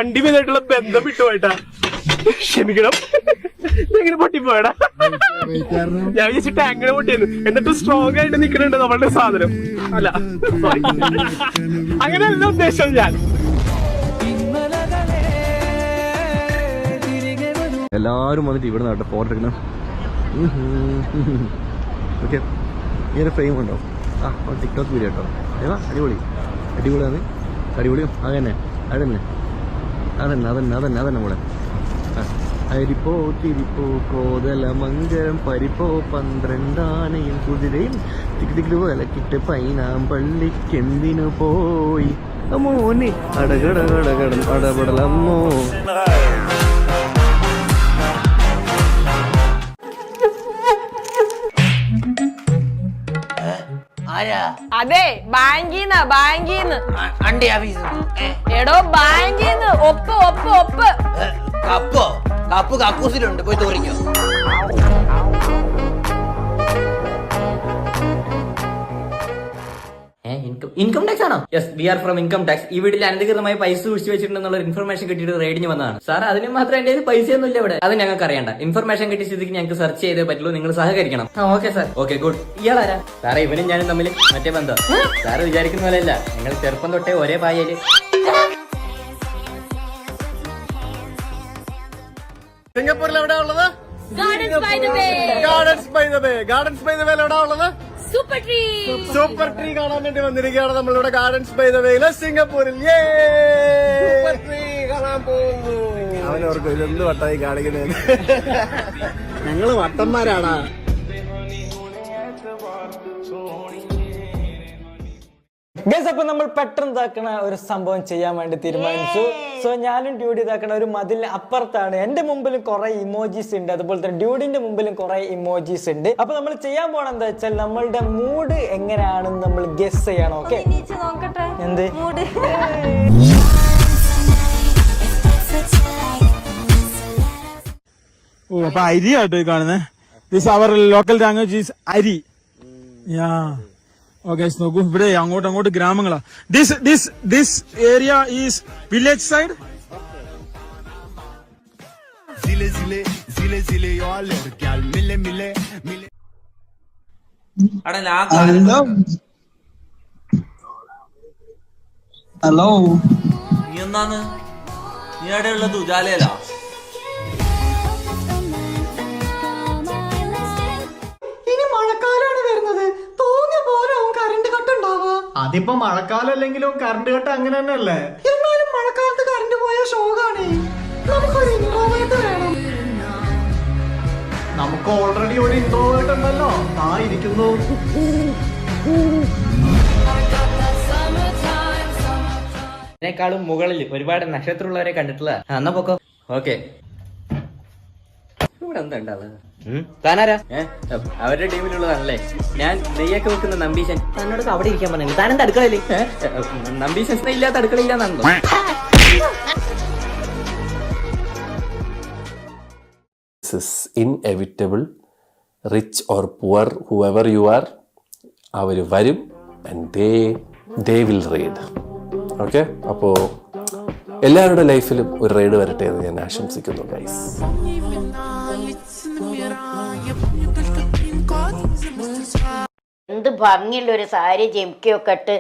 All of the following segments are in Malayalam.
വണ്ടിയുമായിട്ടുള്ള ബന്ധം വിട്ടുപോയിട്ടാ, ക്ഷമിക്കണം. എങ്ങനെ പൊട്ടിപ്പോയടാ, ഞാൻ വിചാരിച്ചു ടാങ്കിനെ പൊട്ടിയെന്ന്. എന്നിട്ട് സ്ട്രോങ് ആയിട്ട് നിൽക്കുന്നുണ്ട് നമ്മളുടെ സാധനം. അല്ല അങ്ങനെയല്ല ഉദ്ദേശം ഞാൻ. എല്ലാവരും വന്നിട്ട് ഇവിടെ നിന്നാട്ടെ ഫോട്ടോ എടുക്കണം. ഓക്കെ, ഇങ്ങനെ ഫ്രെയിം ഉണ്ടോ? ടിക്ടോക്ക് വീഡിയോ കേട്ടോ. ഏതാ അടിപൊളി, അടിപൊളിയാണ്, അടിപൊളിയും. അതന്നെ അതന്നെ അതന്നെ അതന്നെ അതന്നെ അതന്നെ കൂടെ. അരിപ്പോ തിരിപ്പോ കോതല മംഗലം പരിപ്പോ 12 ആനയും കുതിരയും തിക്ക് വിലക്കിട്ട് പൈനാമ്പള്ളിക്കെന്തിനു പോയി മോനെ അടകടകടകടം അടപടലമ്മോ. അതെ, ബാങ്കീന്ന് എടോ, ബാങ്കീന്ന് ഒപ്പ് ഒപ്പ് ഒപ്പ്. കപ്പ് കക്കൂസിലുണ്ട്, പോയി തോറിക്കോ. ഇൻകം ടാക്സ് ആണോ? Yes, we are from income tax. ഈ വീട്ടിൽ അനധികൃതമായി പൈസ സൂക്ഷിച്ചു വെച്ചിട്ടുണ്ടെന്നുള്ള ഇൻഫർമേഷൻ കിട്ടിയിട്ട് റെയ്ഡിന് വന്നതാണ് സാർ. അതിന് മാത്രം എന്റെ കയ്യിൽ പൈസയൊന്നും ഇല്ല ഇവിടെ. അത് ഞങ്ങൾക്ക് അറിയണ്ട. ഇൻഫർമേഷൻ കിട്ടിയ സ്ഥിതിക്ക് ഞങ്ങൾക്ക് സെർച്ച് ചെയ്തേ പറ്റുള്ളൂ. നിങ്ങൾ സഹകരിക്കണം. Okay sir. Okay, good. ഇയാളാരാ സാറേ? ഇവനും ഞാനും തമ്മിൽ മറ്റേ ബന്ധം. സാറ് വിചാരിക്കുന്ന പോലെയല്ല, ഞങ്ങൾ ചെറുപ്പം തൊട്ടേ ഒരേ പായയില്. സിംഗപ്പൂരിൽ എവിടെയാ ഉള്ളത്? Gardens by the bay. Gardens by the വേയിൽ എവിടെയാ ഉള്ളത്? സൂപ്പർ ട്രീ കാണാൻ വേണ്ടി വന്നിരിക്കുകയാണ് നമ്മളിവിടെ ഗാർഡൻസ് ബൈ ദ വേയില് സിംഗപ്പൂരിൽ. സൂപ്പർ ട്രീ കാണാൻ പോകുന്നു. അവനവർക്ക് ഇതെന്ത് വട്ടായി കാണിക്കുന്നത്? ഞങ്ങള് വട്ടന്മാരാണ്. ഗൈസ്, അപ്പൊ നമ്മൾ പെട്ടെന്ന് ഇതാക്കണ ഒരു സംഭവം ചെയ്യാൻ വേണ്ടി തീരുമാനിച്ചു. സോ ഞാനും ഡ്യൂഡി ഇതാക്കണ ഒരു മതിലിന് അപ്പുറത്താണ്. എന്റെ മുമ്പിലും കുറെ ഇമോജീസ് ഉണ്ട്, അതുപോലെ തന്നെ ഡ്യൂഡിന്റെ മുമ്പിലും കുറെ ഇമോജീസ് ഉണ്ട്. അപ്പൊ നമ്മൾ ചെയ്യാൻ പോണ എന്താ വെച്ചാൽ നമ്മളുടെ മൂഡ് എങ്ങനെയാണെന്ന് നമ്മൾ ഗസ് ചെയ്യണം. ഓക്കെ, എന്ത് അപ്പൊ അരി ആട്ടോ കാണുന്നത്. This our local language is അരി. ഓക്കെ, നോക്കൂ, ഇവിടെ അങ്ങോട്ട് ഗ്രാമങ്ങളാ. This area is village side. Hello, നീ എന്നാണ് നീ എവിടെ ഉള്ളത്? ഉജാലയിലാ? അതിപ്പോ മഴക്കാലം അല്ലെങ്കിലും കറണ്ട് കട്ട് അങ്ങനെ തന്നെ അല്ലേ? എന്നാലും മഴക്കാലത്ത് കറണ്ട് പോയ ഷോക്കാണ്. നമുക്കൊരു ഇൻട്രോവേർട്ട് വേണം. നമുക്ക് ഓൾറെഡി ഒരു ഇൻട്രോവേർട്ട് ഉണ്ടല്ലോ, ആ ഇരിക്കുന്നു. ഇതിനേക്കാളും മുകളിൽ ഒരുപാട് നക്ഷത്രമുള്ളവരെ കണ്ടിട്ടുള്ള. എന്നാ പൊക്കോ. ഓക്കെ, ഇവിടെ എന്താ ഉണ്ടാവുക? താനാരാ? അവരുടെ ടീമിലുള്ളതാണല്ലേ. ഞാൻ നെയ്യൊക്കെ വെക്കുന്ന നമ്പീശൻ. തന്നോട് അവിടെ ഇരിക്കാൻ പറഞ്ഞു. താനെന്താ അടുക്കളയില്? നമ്പീശൻ ഇല്ലാത്ത അടുക്കളയില്ലാന്നാണല്ലോ. This is inevitable. Rich or poor, whoever you are, അവർ വരും and they will raid. Okay, അപ്പോൾ എല്ലാവരുടെ ലൈഫിലും ഒരു റെയ്ഡ് വരട്ടെ എന്ന് ഞാൻ ആശംസിക്കുന്നു ഗൈസ്. എന്ത് ഭംഗിയുള്ള ഒരു സാരി ജിംക്കിയൊക്കെ ഇട്ട്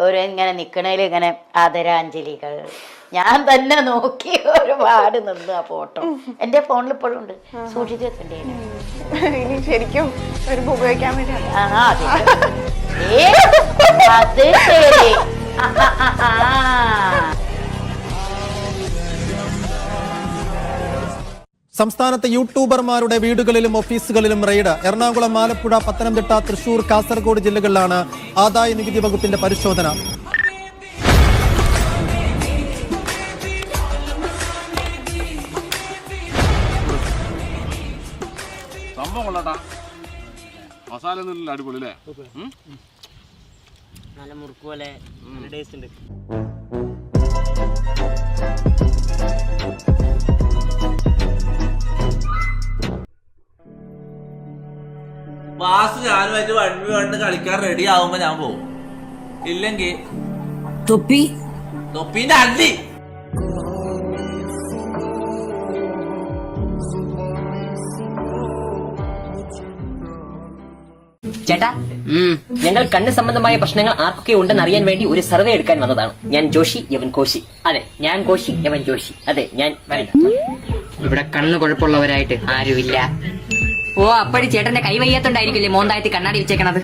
ഒരു ഇങ്ങനെ നിക്കണേല് ഇങ്ങനെ ആദരാഞ്ജലികൾ. ഞാൻ തന്നെ നോക്കി ഒരുപാട് നിന്ന് ആ ഫോട്ടോ എന്റെ ഫോണിൽ ഇപ്പോഴും ഉണ്ട്, സൂക്ഷിച്ചു വെച്ചിട്ടുണ്ട്. ഇനി ശരിക്കും ഒരു ഉപയോഗിക്കാൻ വേണ്ടി. അത് ശരി. സംസ്ഥാനത്തെ യൂട്യൂബർമാരുടെ വീടുകളിലും ഓഫീസുകളിലും റെയ്ഡ്. എറണാകുളം, ആലപ്പുഴ, പത്തനംതിട്ട, തൃശൂർ, കാസർഗോഡ് ജില്ലകളിലാണ് ആദായ നികുതി വകുപ്പിന്റെ പരിശോധന. മസാല അടിപൊളി അല്ലേ? നല്ല മുറുക്ക് പോലെ നല്ല ടേസ്റ്റ് ഉണ്ട്. വാസ് ഞാനുമായിട്ട് വണ്ടി കണ്ട് കളിക്കാൻ റെഡി ആവുമ്പോ ഞാൻ പോവും. ഇല്ലെങ്കിൽ തൊപ്പി തൊപ്പീന്റെ അല്ലി ചേട്ടാ ഞങ്ങൾ കണ്ണ് സംബന്ധമായ പ്രശ്നങ്ങൾ ആർക്കൊക്കെ ഉണ്ടെന്ന് അറിയാൻ വേണ്ടി ഒരു സർവേ എടുക്കാൻ വന്നതാണ്. ഞാൻ ജോഷി യവൻ കോശി. അതെ ഞാൻ കോശി യവൻ ജോഷി. അതെ ഞാൻ ഇവിടെ കണ്ണ് കുഴപ്പമുള്ളവരായിട്ട് ആരുമില്ല. ഓ അപ്പഴ് ചേട്ടന്റെ കൈ വയ്യാത്തോണ്ടായിരിക്കില്ലേ മോന്തായത്തി കണ്ണാടി വെച്ചേക്കണത്.